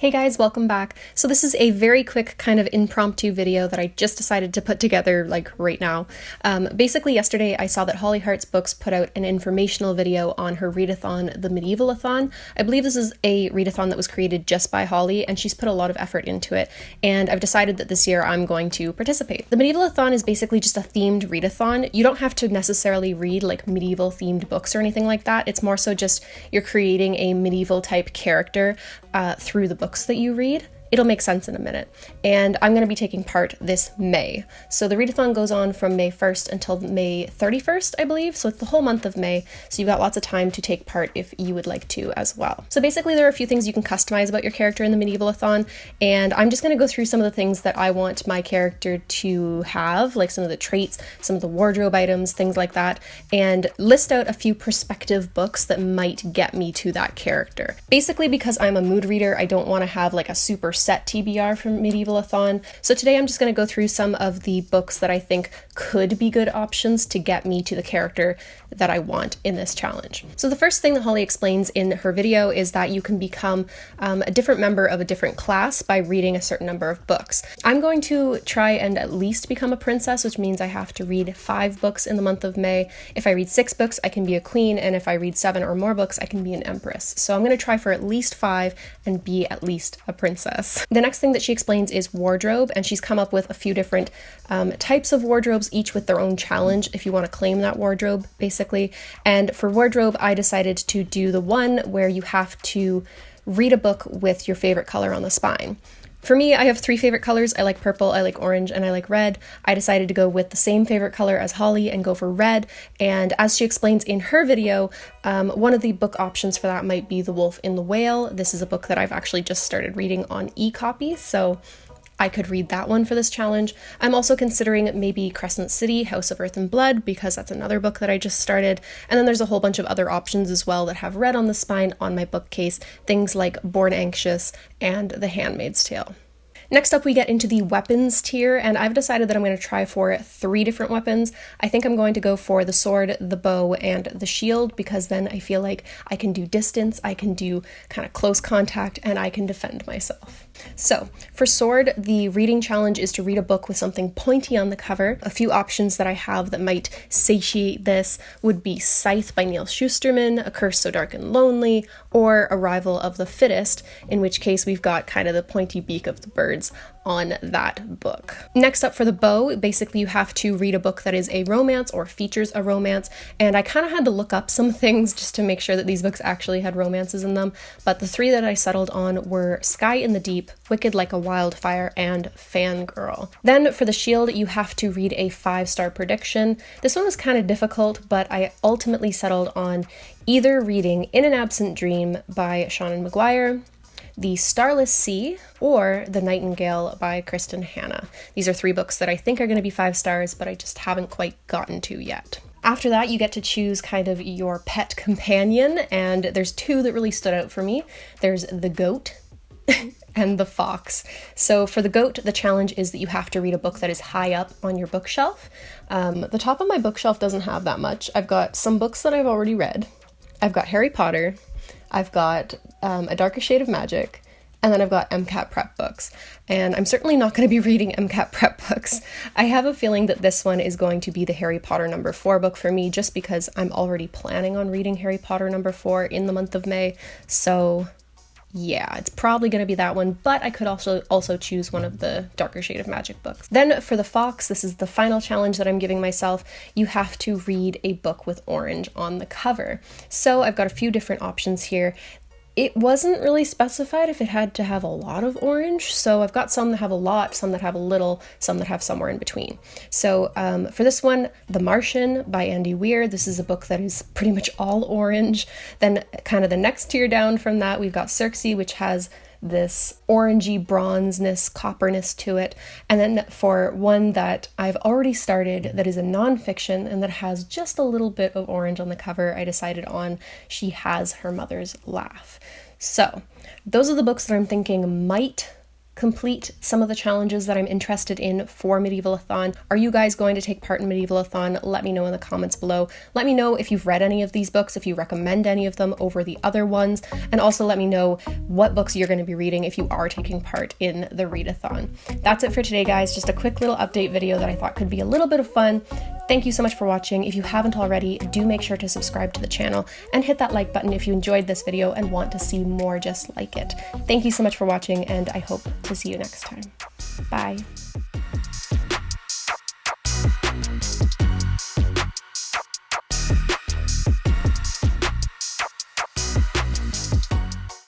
Hey guys, welcome back. So this is a very quick kind of impromptu video that I just decided to put together like right now. Basically yesterday I saw that Holly Hart's Books put out an informational video on her readathon, the Medieval-A-Thon. I believe this is a readathon that was created just by Holly and she's put a lot of effort into it, and I've decided that this year I'm going to participate. The Medieval-A-Thon is basically just a themed readathon. You don't have to necessarily read like medieval themed books or anything like that. It's more so just you're creating a medieval type character through the books that you read. It'll make sense in a minute. And I'm going to be taking part this May. So the readathon goes on from May 1st until May 31st, I believe. So it's the whole month of May. So you've got lots of time to take part if you would like to as well. So basically there are a few things you can customize about your character in the Medieval-A-Thon. And I'm just going to go through some of the things that I want my character to have, like some of the traits, some of the wardrobe items, things like that, and list out a few prospective books that might get me to that character. Basically because I'm a mood reader, I don't want to have like a super set TBR from Medieval-A-Thon. So today I'm just going to go through some of the books that I think could be good options to get me to the character that I want in this challenge. So the first thing that Holly explains in her video is that you can become a different member of a different class by reading a certain number of books. I'm going to try and at least become a princess, which means I have to read 5 books in the month of May. If I read 6 books, I can be a queen, and if I read 7 or more books, I can be an empress. So I'm going to try for at least 5 and be at least a princess. The next thing that she explains is wardrobe, and she's come up with a few different types of wardrobes, each with their own challenge if you want to claim that wardrobe, basically. And for wardrobe, I decided to do the one where you have to read a book with your favorite color on the spine. For me, I have 3 favorite colors. I like purple, I like orange, and I like red. I decided to go with the same favorite color as Holly and go for red. And as she explains in her video, one of the book options for that might be The Wolf in the Whale. This is a book that I've actually just started reading on e-copy, so I could read that one for this challenge. I'm also considering maybe Crescent City, House of Earth and Blood, because that's another book that I just started. And then there's a whole bunch of other options as well that have red on the spine on my bookcase, things like Born Anxious and The Handmaid's Tale. Next up, we get into the weapons tier, and I've decided that I'm going to try for 3 different weapons. I think I'm going to go for the sword, the bow, and the shield, because then I feel like I can do distance, I can do kind of close contact, and I can defend myself. So, for sword, the reading challenge is to read a book with something pointy on the cover. A few options that I have that might satiate this would be Scythe by Neil Shusterman, A Curse So Dark and Lonely, or Arrival of the Fittest, in which case we've got kind of the pointy beak of the birds on that book. Next up for the bow, basically you have to read a book that is a romance or features a romance, and I kind of had to look up some things just to make sure that these books actually had romances in them, but the 3 that I settled on were Sky in the Deep, Wicked Like a Wildfire, and Fangirl. Then for the shield, you have to read a 5-star prediction. This one was kind of difficult, but I ultimately settled on either reading In an Absent Dream by Seanan McGuire, The Starless Sea, or The Nightingale by Kristen Hanna. These are 3 books that I think are going to be 5 stars, but I just haven't quite gotten to yet. After that, you get to choose kind of your pet companion, and there's 2 that really stood out for me. There's the goat and the fox. So for the goat, the challenge is that you have to read a book that is high up on your bookshelf. The top of my bookshelf doesn't have that much. I've got some books that I've already read. I've got Harry Potter. I've got A Darker Shade of Magic, and then I've got MCAT prep books. And I'm certainly not going to be reading MCAT prep books. I have a feeling that this one is going to be the Harry Potter number 4 book for me, just because I'm already planning on reading Harry Potter number 4 in the month of May. So yeah, it's probably going to be that one, but I could also choose one of the Darker Shade of Magic books. Then for the fox, this is the final challenge that I'm giving myself. You have to read a book with orange on the cover. So I've got a few different options here. It wasn't really specified if it had to have a lot of orange, so I've got some that have a lot, some that have a little, some that have somewhere in between. So for this one, The Martian by Andy Weir. This is a book that is pretty much all orange. Then kind of the next tier down from that, we've got Circe, which has this orangey bronzeness, copperness to it. And then for one that I've already started that is a nonfiction and that has just a little bit of orange on the cover, I decided on She Has Her Mother's Laugh. So those are the books that I'm thinking might complete some of the challenges that I'm interested in for Medieval-A-Thon. Are you guys going to take part in Medieval-A-Thon? Let me know in the comments below. Let me know if you've read any of these books, if you recommend any of them over the other ones, and also let me know what books you're going to be reading if you are taking part in the readathon. That's it for today, guys. Just a quick little update video that I thought could be a little bit of fun. Thank you so much for watching. If you haven't already, do make sure to subscribe to the channel and hit that like button if you enjoyed this video and want to see more just like it. Thank you so much for watching, and I hope to see you next time. Bye.